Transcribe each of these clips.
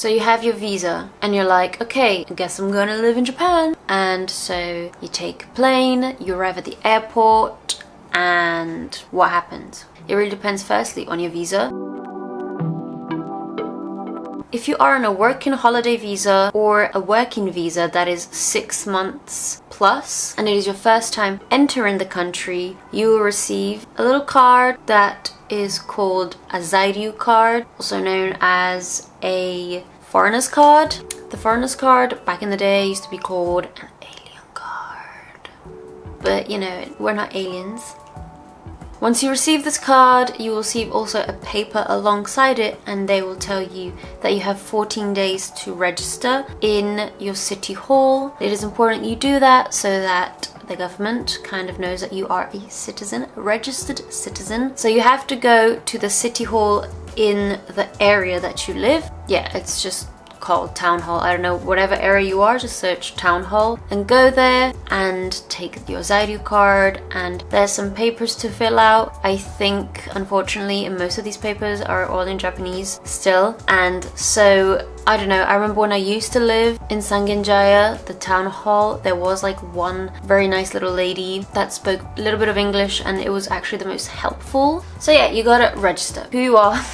So you have your visa and you're like, okay, I guess I'm gonna live in Japan. And so you take a plane, you arrive at the airport, and what happens? It really depends firstly on your visa. If you are on a working holiday visa or a working visa that is 6 months plus, and it is your first time entering the country, you will receive a little card that is called a Zairyu card, also known as a foreigner's card. The foreigner's card back in the day used to be called an alien card. But you know, we're not aliens. Once you receive this card, you will receive also a paper alongside it, and they will tell you that you have 14 days to register in your city hall. It is important you do that so that the government kind of knows that you are a citizen, a registered citizen. So you have to go to the city hall in the area that you live. Yeah, it's just called town hall. I don't know, whatever area you are, just search town hall and go there and take your Zairyu card, and there's some papers to fill out. I think unfortunately most of these papers are all in Japanese still, and so I don't know, I remember when I used to live in Sangenjaya, the town hall, there was like one very nice little lady that spoke a little bit of English, and it was actually the most helpful. So yeah, you gotta register who you are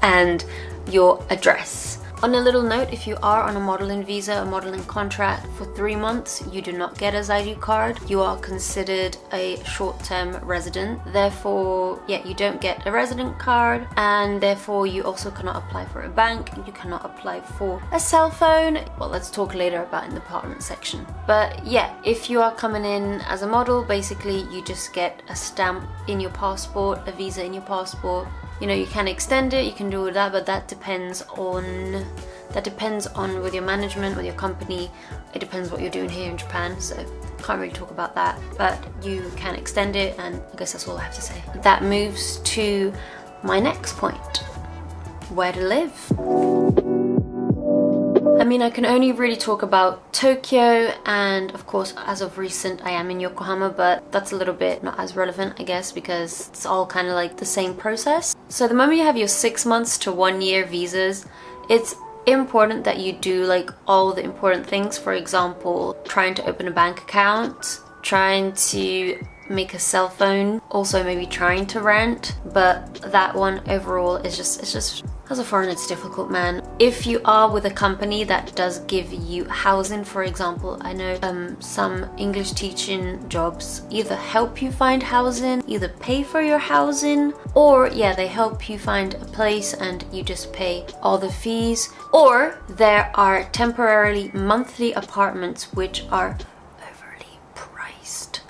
and your address. On a little note, if you are on a modeling visa, a modeling contract for 3 months, you do not get a Zairyu card. You are considered a short-term resident. Therefore, yeah, you don't get a resident card, and therefore you also cannot apply for a bank. You cannot apply for a cell phone. Well, let's talk later about in the parliament section. But yeah, if you are coming in as a model, basically you just get a stamp in your passport, a visa in your passport. You know, you can extend it, you can do all that, but that depends on with your management, with your company. It depends what you're doing here in Japan, so can't really talk about that, but you can extend it, and I guess that's all I have to say. That moves to my next point, where to live. I mean, I can only really talk about Tokyo, and of course, as of recent, I am in Yokohama, but that's a little bit not as relevant, I guess, because it's all kind of like the same process. So the moment you have your 6 months to 1 year visas, it's important that you do like all the important things. For example, trying to open a bank account, trying to make a cell phone, also maybe trying to rent, but that one overall is just as a foreigner, it's difficult, man. If you are with a company that does give you housing, for example, I know some English teaching jobs either help you find housing, either pay for your housing, or yeah, they help you find a place and you just pay all the fees. Or there are temporarily monthly apartments which are overly priced,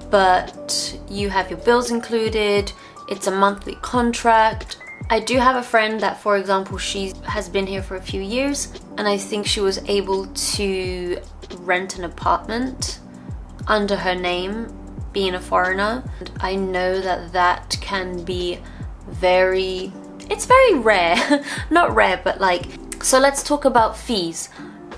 but you have your bills included, it's a monthly contract. I do have a friend that, for example, she has been here for a few years, and I think she was able to rent an apartment under her name, being a foreigner. And I know that that can be it's very rare, not rare, but like, so let's talk about fees.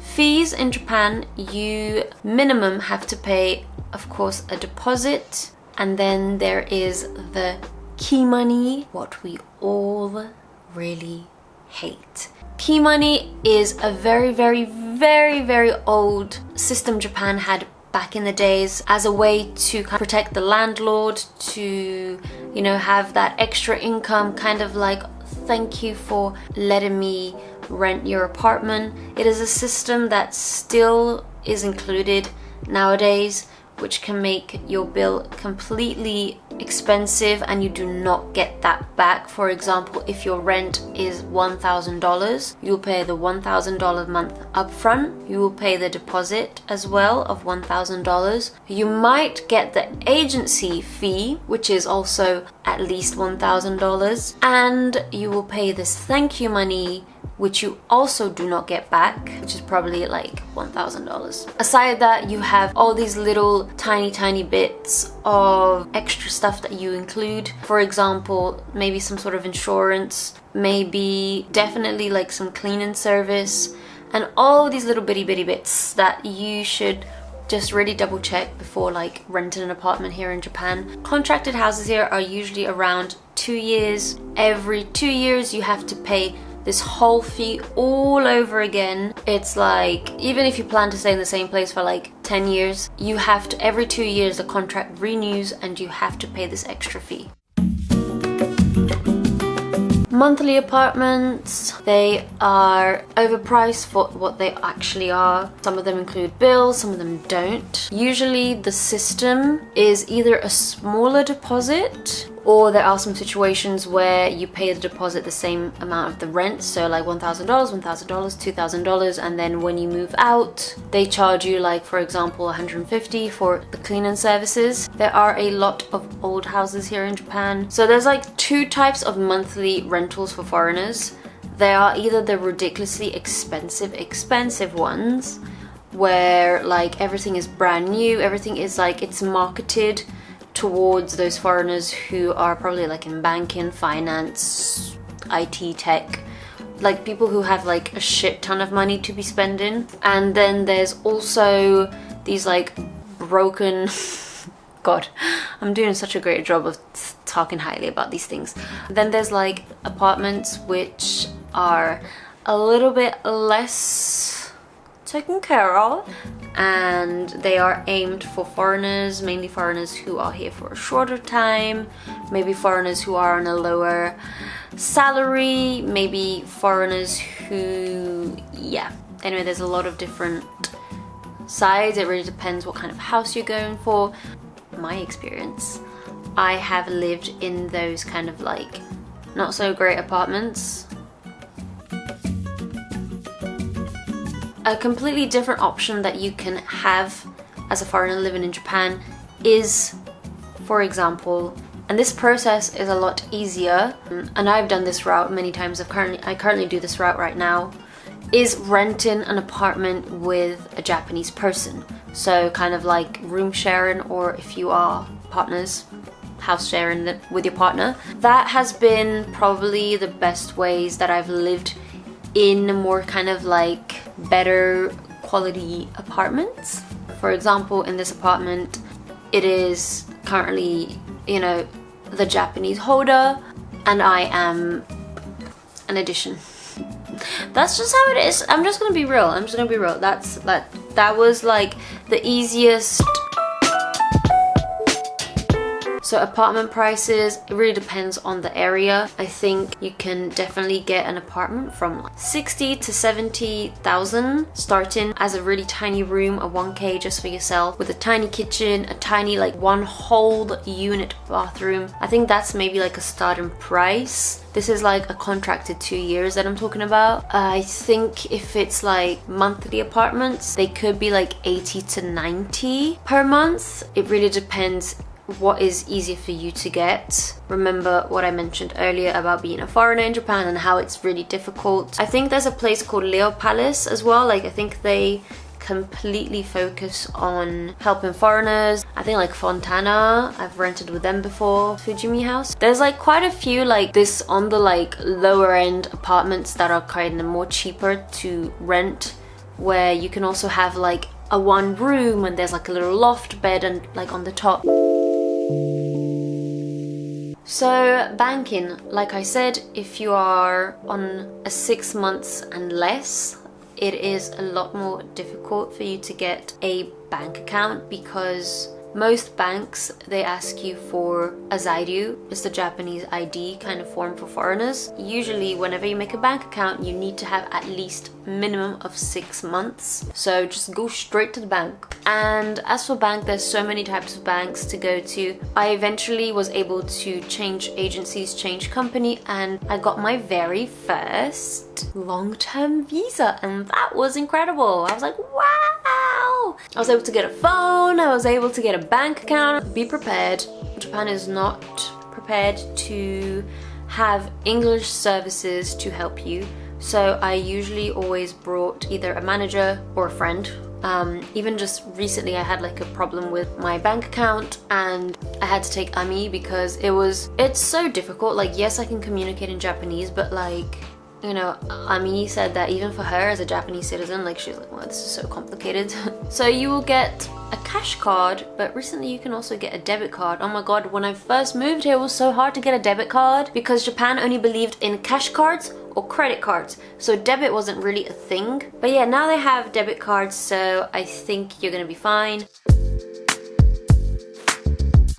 Fees in Japan, you minimum have to pay, of course, a deposit, and then there is the key money, what we all really hate. Key money is a very old system Japan had back in the days as a way to kind of protect the landlord, to, you know, have that extra income, kind of like, thank you for letting me rent your apartment. It is a system that still is included nowadays, which can make your bill completely expensive and you do not get that back. For example, if your rent is $1,000, you'll pay the $1,000 month upfront. You will pay the deposit as well of $1,000. You might get the agency fee, which is also at least $1,000, and you will pay this thank you money, which you also do not get back, which is probably like $1,000. Aside that, you have all these little tiny bits of extra stuff that you include. For example, maybe some sort of insurance, maybe definitely like some cleaning service, and all these little bitty bits that you should just really double check before like renting an apartment here in Japan. Contracted houses here are usually around 2 years. Every 2 years you have to pay this whole fee all over again. It's like, even if you plan to stay in the same place for like 10 years, you have to, every 2 years the contract renews and you have to pay this extra fee. Monthly apartments, they are overpriced for what they actually are. Some of them include bills, some of them don't. Usually the system is either a smaller deposit, or there are some situations where you pay the deposit the same amount of the rent, so like $1,000, $1,000, $2,000, and then when you move out, they charge you, like, for example, $150 for the cleaning services. There are a lot of old houses here in Japan. So there's like 2 types of monthly rentals for foreigners. There are either the ridiculously expensive ones, where like everything is brand new, everything is like, it's marketed towards those foreigners who are probably like in banking, finance, IT, tech, like people who have like a shit ton of money to be spending. And then there's also these like broken God, I'm doing such a great job of talking highly about these things. Then there's like apartments which are a little bit less taken care of, and they are aimed for foreigners, mainly foreigners who are here for a shorter time, maybe foreigners who are on a lower salary, maybe foreigners who, yeah. Anyway, there's a lot of different sides. It really depends what kind of house you're going for. My experience, I have lived in those kind of like not so great apartments. A completely different option that you can have as a foreigner living in Japan is, for example, and this process is a lot easier, and I've done this route many times. I currently do this route right now, is renting an apartment with a Japanese person. So kind of like room sharing, or if you are partners, house sharing with your partner. That has been probably the best ways that I've lived in more kind of like better quality apartments. For example, in this apartment, it is currently, you know, the Japanese holder, and I am an addition. That's just how it is. I'm just gonna be real. That was like the easiest. So apartment prices, it really depends on the area. I think you can definitely get an apartment from like 60 to 70,000, starting as a really tiny room, a 1K just for yourself, with a tiny kitchen, a tiny like 1 whole unit bathroom. I think that's maybe like a starting price. This is like a contracted 2 years that I'm talking about. I think if it's like monthly apartments, they could be like 80 to 90 per month. It really depends what is easier for you to get. Remember what I mentioned earlier about being a foreigner in Japan and how it's really difficult. I think there's a place called Leo Palace as well. Like, I think they completely focus on helping foreigners. I think like Fontana, I've rented with them before. Fujimi House. There's like quite a few like this on the like lower end apartments that are kind of more cheaper to rent, where you can also have like a 1 room and there's like a little loft bed and like on the top. So banking, like I said, if you are on a 6 months and less, it is a lot more difficult for you to get a bank account, because most banks, they ask you for a zairyu. It's the Japanese ID kind of form for foreigners. Usually whenever you make a bank account, you need to have at least minimum of 6 months. So just go straight to the bank. And as for bank, there's so many types of banks to go to. I eventually was able to change agencies, change company, and I got my very first long-term visa, and that was incredible. I was like, wow! I was able to get a phone, I was able to get a bank account. Be prepared. Japan is not prepared to have English services to help you. So I usually always brought either a manager or a friend. Even just recently I had like a problem with my bank account and I had to take Ami because it's so difficult. Like, yes, I can communicate in Japanese, but like, you know, Ami said that even for her as a Japanese citizen, like, she's like, well, this is so complicated. So you will get a cash card, but recently you can also get a debit card. Oh my god, when I first moved here, it was so hard to get a debit card because Japan only believed in cash cards or credit cards. So debit wasn't really a thing. But yeah, now they have debit cards, so I think you're gonna be fine.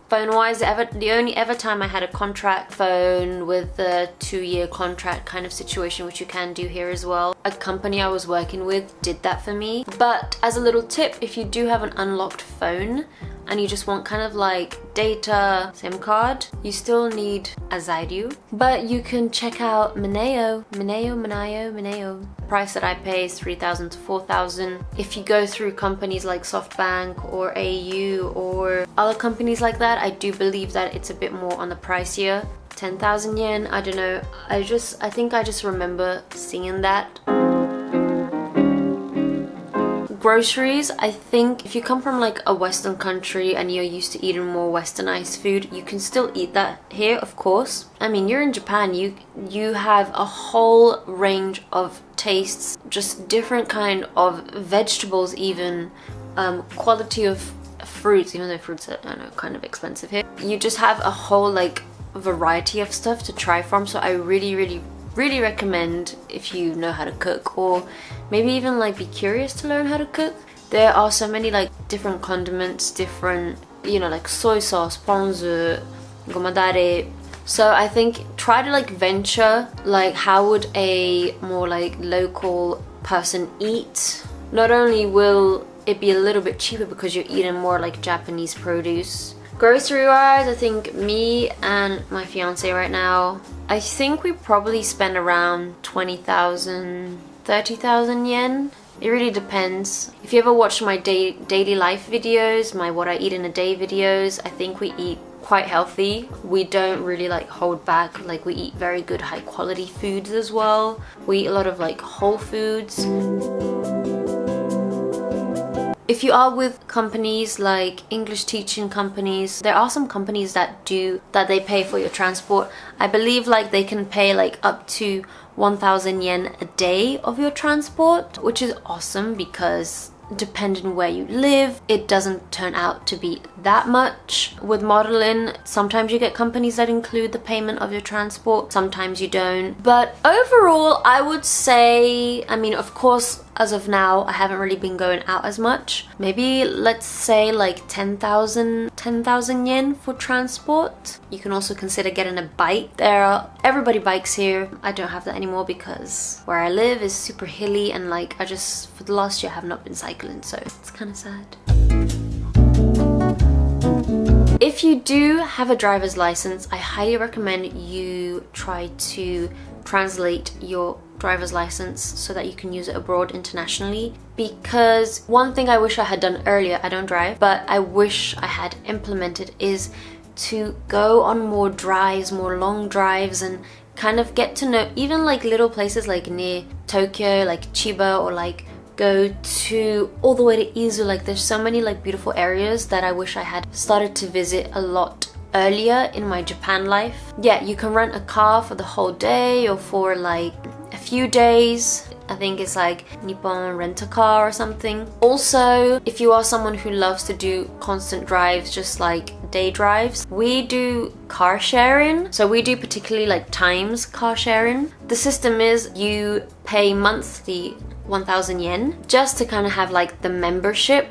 Phone-wise, the only ever time I had a contract phone with a 2-year contract kind of situation, which you can do here as well. A company I was working with did that for me. But as a little tip, if you do have an unlocked phone and you just want kind of like data SIM card, you still need a Zydu. But you can check out Mineo. The price that I pay is 3,000 to 4,000. If you go through companies like SoftBank or AU or other companies like that, I do believe that it's a bit more on the pricier. 10,000 yen, I don't know. I think I just remember seeing that. Groceries, I think if you come from like a Western country and you're used to eating more Westernized food, you can still eat that here, of course. I mean, you're in Japan, you have a whole range of tastes, just different kind of vegetables even, quality of fruits, even though fruits are, I don't know, kind of expensive here. You just have a whole like variety of stuff to try from, so I really recommend if you know how to cook, or maybe even like be curious to learn how to cook. There are so many like different condiments, different, you know, like soy sauce, ponzu, gomadare. So I think try to like venture, like how would a more like local person eat? Not only will it be a little bit cheaper because you're eating more like Japanese produce. Grocery wise, I think me and my fiance right now, I think we probably spend around 20,000, 30,000 yen. It really depends. If you ever watch my daily life videos, my what I eat in a day videos, I think we eat quite healthy. We don't really like hold back, like we eat very good high quality foods as well. We eat a lot of like whole foods. If you are with companies like English teaching companies, there are some companies that they pay for your transport. I believe like they can pay like up to 1,000 yen a day of your transport, which is awesome because depending where you live, it doesn't turn out to be that much. With modeling, sometimes you get companies that include the payment of your transport, sometimes you don't. But overall, I would say, I mean, of course, as of now, I haven't really been going out as much. Maybe let's say like 10,000 yen for transport. You can also consider getting a bike. Everybody bikes here. I don't have that anymore because where I live is super hilly and like for the last year I have not been cycling, so it's kind of sad. If you do have a driver's license, I highly recommend you try to translate your driver's license so that you can use it abroad internationally, because one thing I wish I had done earlier, I don't drive, but I wish I had implemented is to go on more drives, more long drives, and kind of get to know even like little places like near Tokyo, like Chiba, or like go to all the way to Izu. Like there's so many like beautiful areas that I wish I had started to visit a lot earlier in my Japan life. Yeah, you can rent a car for the whole day or for like a few days. I think it's like Nippon Rent-A-Car or something. Also, if you are someone who loves to do constant drives, just like day drives, we do car sharing. So we do particularly like Times car sharing. The system is you pay monthly 1,000 yen just to kind of have like the membership.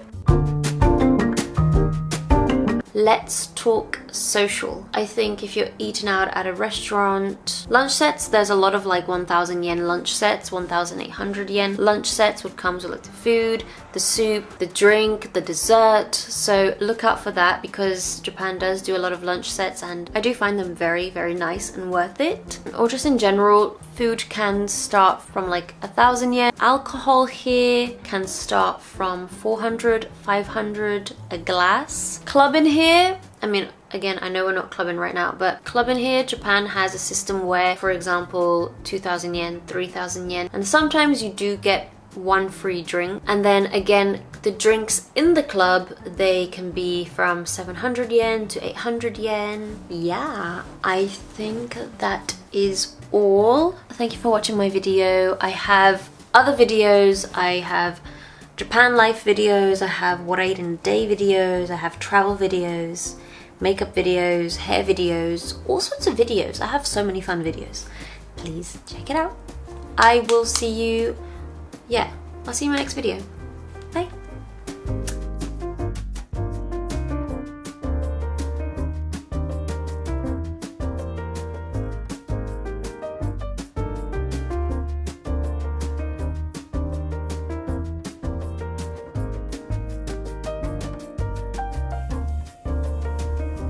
Let's talk social. I think if you're eating out at a restaurant, lunch sets, there's a lot of like 1,000 yen lunch sets, 1,800 yen lunch sets, which comes with like the food, the soup, the drink, the dessert. So look out for that because Japan does do a lot of lunch sets and I do find them very, very nice and worth it. Or just in general, food can start from like 1,000 yen. Alcohol here can start from 400, 500 a glass. Clubbing here, I mean, again, I know we're not clubbing right now, but clubbing here, Japan has a system where, for example, 2,000 yen, 3,000 yen, and sometimes you do get one free drink. And then again, the drinks in the club, they can be from 700 yen to 800 yen. Yeah, I think that is all. Thank you for watching my video. I have other videos. I have Japan life videos, I have what I eat in a day videos, I have travel videos, makeup videos, hair videos, all sorts of videos. I have so many fun videos. Please check it out. I will see you, yeah, I'll see you in my next video. Bye.